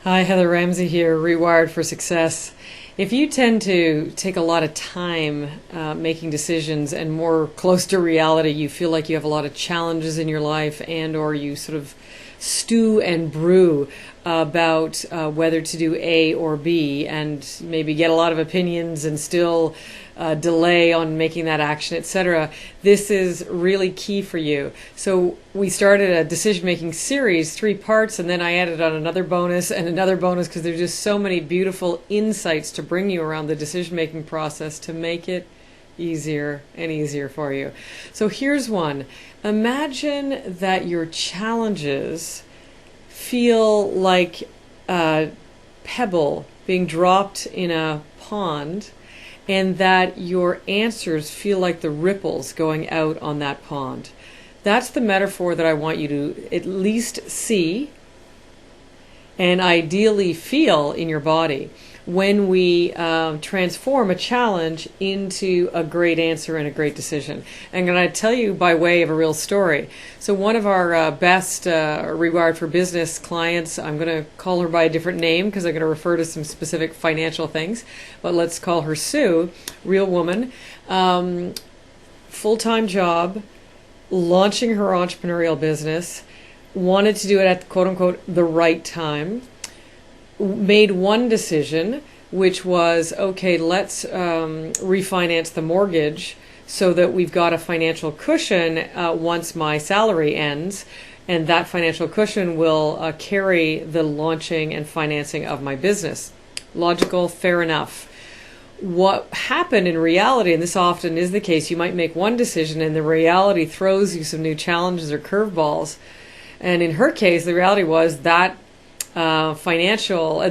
Hi, Heather Ramsey here, ReWired for Success. If you tend to take a lot of time making decisions and more close to reality, you feel like you have a lot of challenges in your life and or you sort of stew and brew about whether to do A or B and maybe get a lot of opinions and still delay on making that action, etc. This is really key for you. So we started a decision-making series, 3 parts, and then I added on another bonus and another bonus because there's just so many beautiful insights to bring you around the decision-making process to make it easier and easier for you. So here's one. Imagine that your challenges feel like a pebble being dropped in a pond, and that your answers feel like the ripples going out on that pond. That's the metaphor that I want you to at least see and ideally feel in your body when we transform a challenge into a great answer and a great decision. I'm going to tell you by way of a real story. So one of our best ReWired for Business clients, I'm going to call her by a different name because I'm going to refer to some specific financial things, but let's call her Sue, real woman, full-time job, launching her entrepreneurial business, wanted to do it at quote-unquote the right time, made one decision, which was, okay, let's refinance the mortgage so that we've got a financial cushion once my salary ends, and that financial cushion will carry the launching and financing of my business. Logical, fair enough. What happened in reality, and this often is the case, you might make one decision and the reality throws you some new challenges or curveballs. And in her case, the reality was that the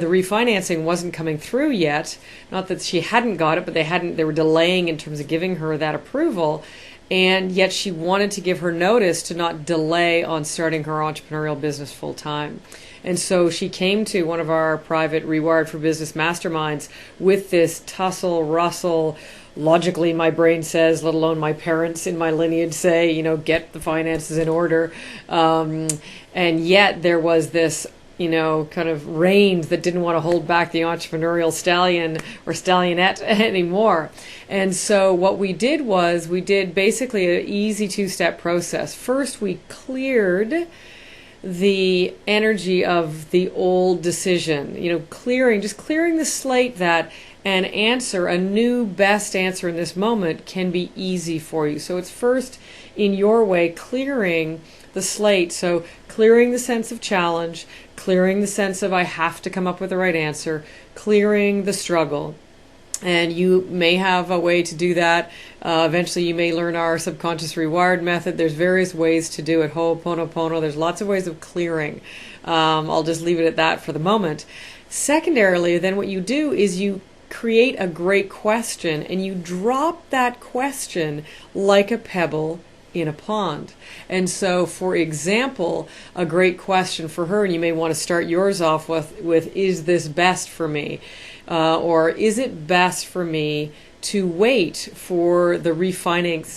refinancing wasn't coming through yet. Not that she hadn't got it, but they were delaying in terms of giving her that approval. And yet she wanted to give her notice to not delay on starting her entrepreneurial business full time. And so she came to one of our private ReWired for Business masterminds with this tussle, rustle. Logically, my brain says, let alone my parents in my lineage say, get the finances in order. And yet there was this kind of reins that didn't want to hold back the entrepreneurial stallion or stallionette anymore. And so what we did was we did basically an easy 2-step process. First, we cleared the energy of the old decision, clearing the slate that an answer, a new best answer in this moment can be easy for you. So it's first in your way clearing the slate. So clearing the sense of challenge, clearing the sense of I have to come up with the right answer, clearing the struggle. And you may have a way to do that. Eventually you may learn our subconscious rewired method. There's various ways to do it. Ho'oponopono. There's lots of ways of clearing. I'll just leave it at that for the moment. Secondarily, then what you do is you create a great question and you drop that question like a pebble in a pond. And so, for example, a great question for her, and you may want to start yours off with is this best for me? Or is it best for me to wait for the refinancing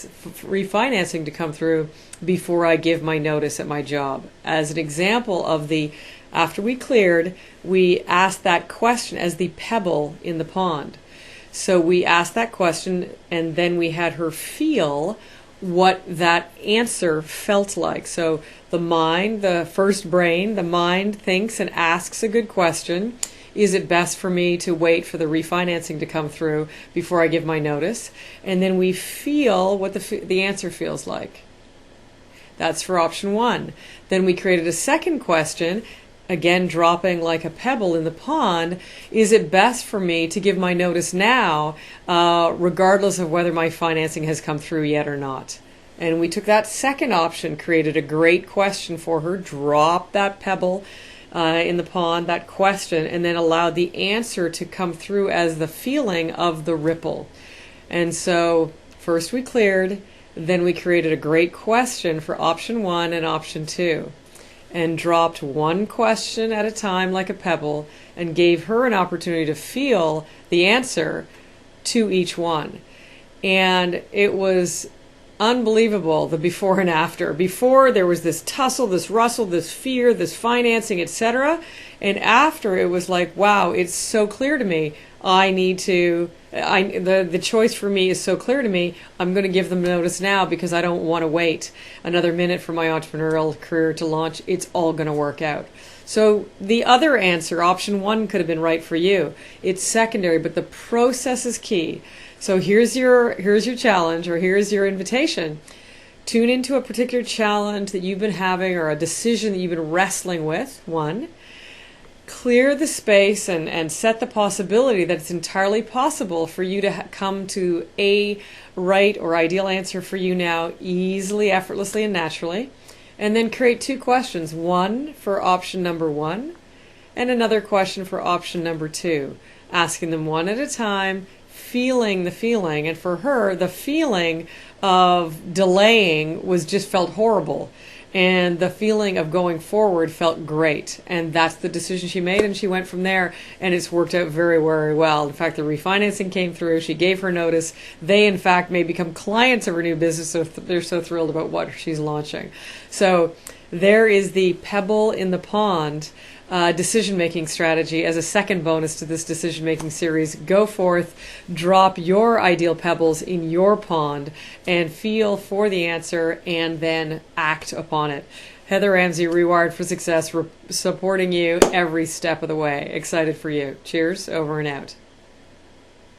to come through before I give my notice at my job? As an example of after we cleared, we asked that question as the pebble in the pond. So we asked that question and then we had her feel what that answer felt like. So the mind, the first brain, the mind thinks and asks a good question. Is it best for me to wait for the refinancing to come through before I give my notice? And then we feel what the answer feels like. That's for option 1. Then we created a second question, again dropping like a pebble in the pond. Is it best for me to give my notice now, regardless of whether my financing has come through yet or not? And we took that second option, created a great question for her, dropped that pebble in the pond, that question, and then allowed the answer to come through as the feeling of the ripple. And so first we cleared, then we created a great question for option 1 and option 2. And dropped one question at a time like a pebble and gave her an opportunity to feel the answer to each one. And it was Unbelievable, the before and after. Before, there was this tussle, this rustle, this fear, this financing, etc. And after, it was like, wow, it's so clear to me. The choice for me is so clear to me. I'm going to give them notice now because I don't want to wait another minute for my entrepreneurial career to launch. It's all going to work out. So the other answer, option one, could have been right for you. It's secondary, but the process is key. So here's your challenge, or here's your invitation. Tune into a particular challenge that you've been having, or a decision that you've been wrestling with, one. Clear the space and set the possibility that it's entirely possible for you to come to a right or ideal answer for you now, easily, effortlessly, and naturally. And then create two questions, one for option number one and another question for option number two, asking them one at a time, feeling the feeling. And for her, the feeling of delaying was just felt horrible. And the feeling of going forward felt great. And that's the decision she made, and she went from there, and it's worked out very, very well. In fact, the refinancing came through. She gave her notice. They, in fact, may become clients of her new business, so they're so thrilled about what she's launching. So there is the Pebble in the Pond decision-making strategy as a second bonus to this decision-making series. Go forth, drop your ideal pebbles in your pond, and feel for the answer, and then act upon it. Heather Ramsey, ReWired for Success, supporting you every step of the way. Excited for you. Cheers, over and out.